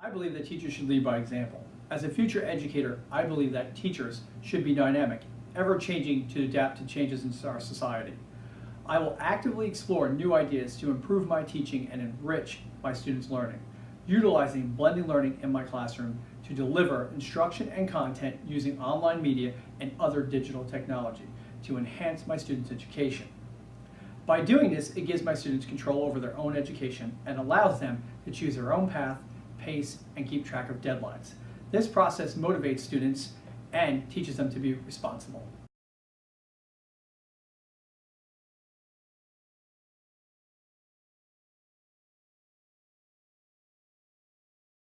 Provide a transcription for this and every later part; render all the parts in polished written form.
I believe that teachers should lead by example. As a future educator, I believe that teachers should be dynamic, ever-changing to adapt to changes in our society. I will actively explore new ideas to improve my teaching and enrich my students' learning, utilizing blended learning in my classroom to deliver instruction and content using online media and other digital technology to enhance my students' education. By doing this, it gives my students control over their own education and allows them to choose their own path, pace, and keep track of deadlines. This process motivates students and teaches them to be responsible.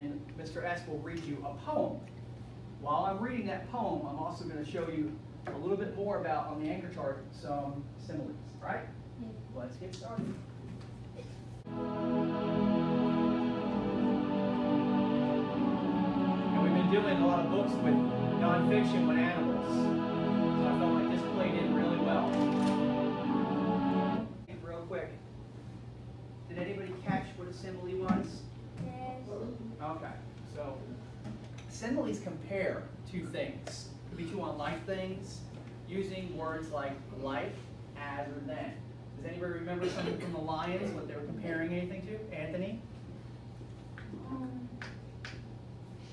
And Mr. S will read you a poem. While I'm reading that poem, I'm also going to show you a little bit more about, on the anchor chart, some similes, right? Let's get started. And we've been doing a lot of books with nonfiction with animals, so I felt like this played in really well. Real quick, did anybody catch what a simile was? Yes. Okay, so similes compare two things. It could be two unlike things, using words like as, or than. Does anybody remember something from the Lions, what they were comparing anything to? Anthony?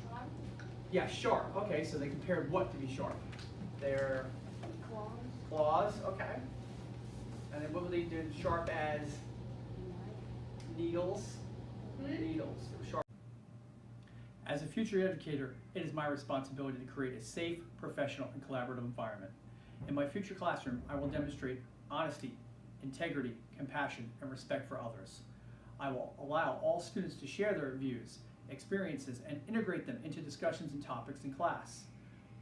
Sharp. Yeah, sharp. Okay, so they compared what to be sharp? Their Claws. claws, okay. And then what were they doing sharp as? Needles? Needles. They were sharp. As a future educator, it is my responsibility to create a safe, professional, and collaborative environment. In my future classroom, I will demonstrate honesty, integrity, compassion, and respect for others. I will allow all students to share their views, experiences, and integrate them into discussions and topics in class.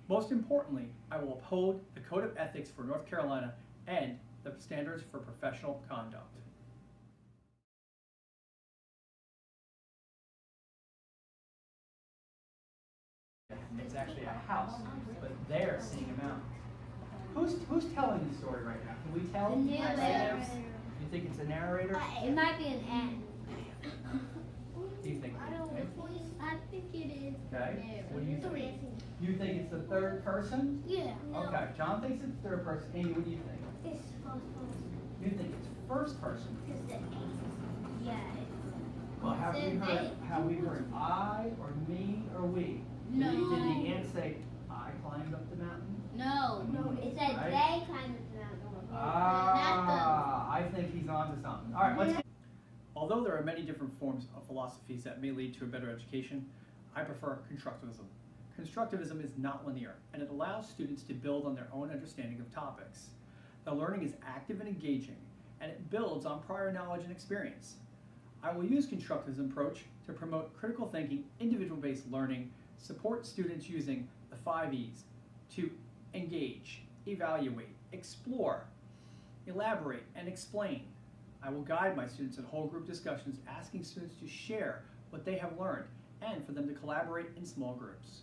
Most importantly, I will uphold the Code of Ethics for North Carolina and the standards for professional conduct. It's actually a house, but they're seeing a mountain. Who's telling the story right now? Can we tell? The narrator. You think it's a narrator? It might be an ant. Do you think? I think it is. Okay. What do you think? You think it's the third person? Yeah. Okay. John thinks it's third person. Amy, what do you think? It's first person. You think it's first person? Because the ant. Yeah. Well, have we heard I or me or we? No. Did the ant say I climbed up the mountain? No. It said Right. they kind of mountain. I think he's onto something. All right, let's get. Although there are many different forms of philosophies that may lead to a better education, I prefer constructivism. Constructivism is not linear, and it allows students to build on their own understanding of topics. The learning is active and engaging, and it builds on prior knowledge and experience. I will use constructivism approach to promote critical thinking, individual-based learning, support students using the 5 E's to engage, evaluate, explore, elaborate, and explain. I will guide my students in whole group discussions, asking students to share what they have learned and for them to collaborate in small groups.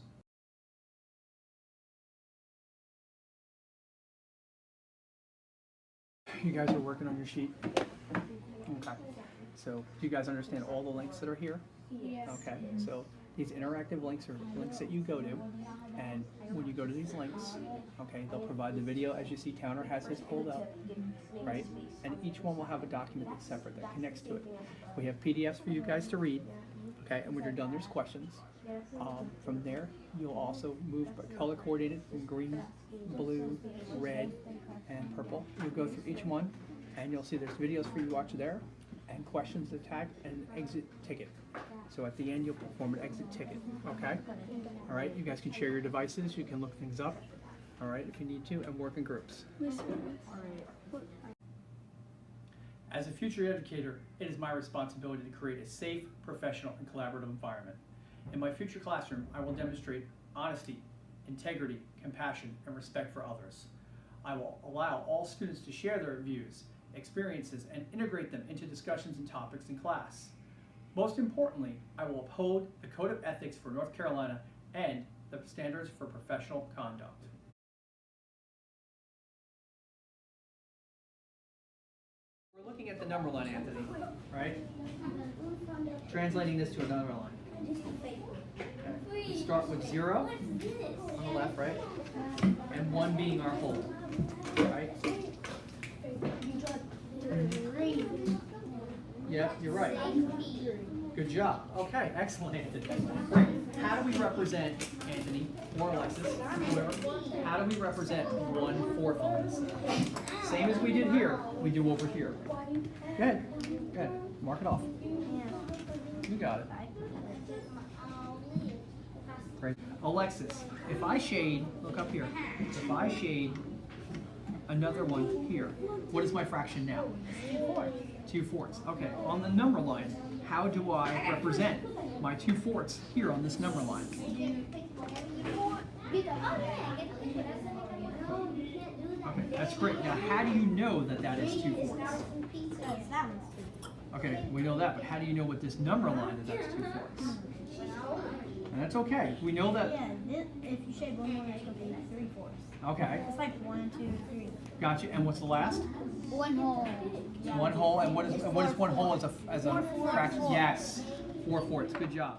You guys are working on your sheet? Okay. So do you guys understand all the links that are here? Yes. Okay, so these interactive links are links that you go to, and when you go to these links, okay, they'll provide the video. As you see, Towner has his pulled up, right? And each one will have a document that's separate that connects to it. We have PDFs for you guys to read, okay, and when you're done, there's questions. From there, you'll also move color coordinated from green, blue, red, and purple. You'll go through each one, and you'll see there's videos for you to watch there, and questions to tag, and an exit ticket. So at the end, you'll perform an exit ticket, okay? All right, you guys can share your devices, you can look things up, all right, if you need to, and work in groups. As a future educator, it is my responsibility to create a safe, professional, and collaborative environment. In my future classroom, I will demonstrate honesty, integrity, compassion, and respect for others. I will allow all students to share their views, experiences, and integrate them into discussions and topics in class. Most importantly, I will uphold the Code of Ethics for North Carolina and the standards for professional conduct. We're looking at the number line, Anthony, right? Translating this to a number line. We start with 0 on the left, right? And 1 being our whole, right? Yeah, you're right. Good job. Okay, excellent, Anthony. Great. How do we represent, Anthony, or Alexis, whoever, how do we represent 1/4 on this? Same as we did here, we do over here. Good, good. Mark it off. You got it. Great. Alexis, if I shade, look up here, if I shade another one here, what is my fraction now? 2/4. Okay, on the number line, how do I represent my 2/4 here on this number line? Okay, that's great. Now, how do you know that that is 2/4? Okay, we know that, but how do you know what this number line is that's 2/4? And that's okay. We know that. Yeah, if you shade one more, it's going to be 3/4. Okay. It's like 1, 2, 3. Gotcha. And what's the last? 1 whole. 1 whole. And what is 1 whole as a fraction? Yes. 4/4. Good job.